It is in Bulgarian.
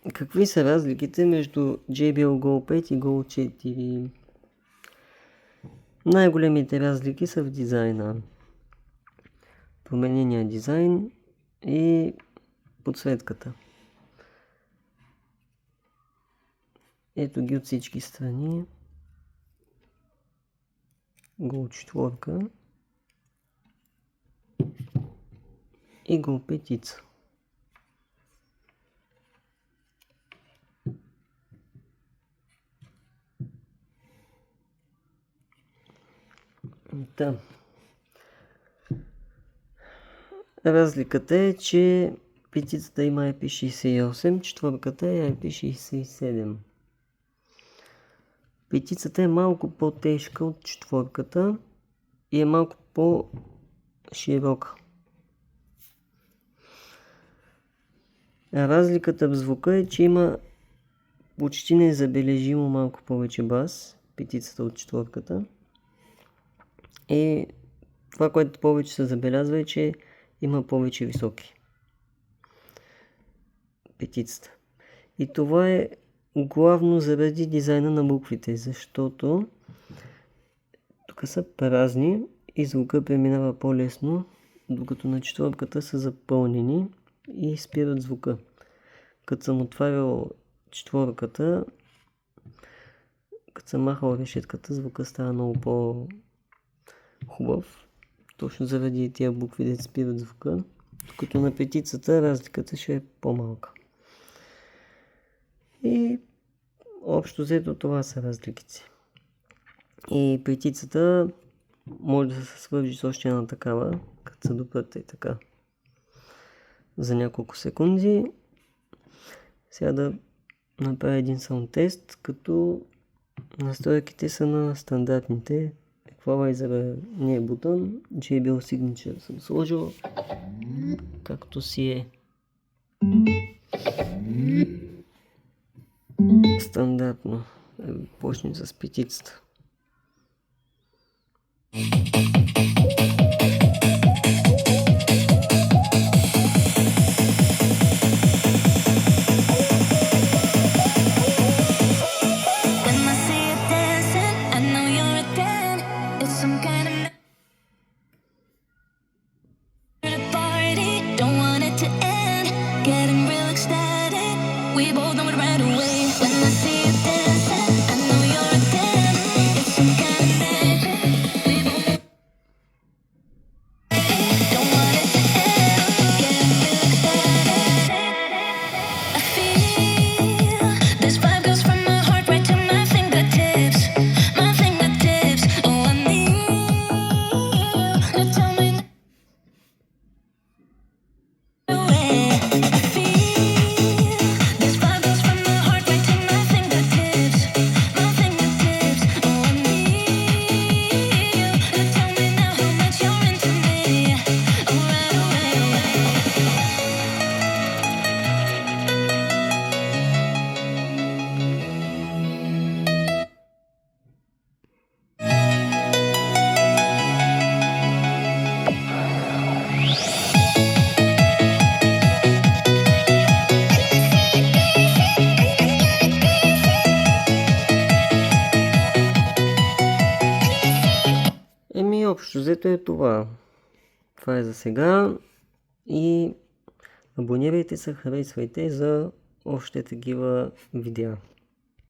Какви са разликите между JBL Go 5 и Go 4? Най-големите разлики са в дизайна. Променения дизайн и подсветката. Ето ги от всички страни. Go 4 и Go 5. Да. Разликата е, че петицата има IP68, четвърката е IP67. Петицата е малко по-тежка от четвърката и е малко по-широка. Разликата в звука е, че има почти незабележимо малко повече бас, петицата от четвърката. И това, което повече се забелязва е, че има повече високи петицата. И това е главно заради дизайна на буквите, защото тук са празни и звука преминава по-лесно, докато на четвърката са запълнени и спират звука. Като съм отварял четвърката, като съм махал решетката, звука става много по-хубав. Точно заради тия букви да спират звука. Докато на петицата разликата ще е по-малка. И общо взето това са разликите. И петицата може да се свържи с още една такава, като се допрата и така. За няколко секунди. Сега да направя един саунд тест, като настройките са на стандартните. Еквалайзера не е бутон, JBL Signature съм сложил, както си е стандартно. Почнем с петицата. Общо взето е това. Това е за сега и абонирайте се, харесвайте за още такива видеа.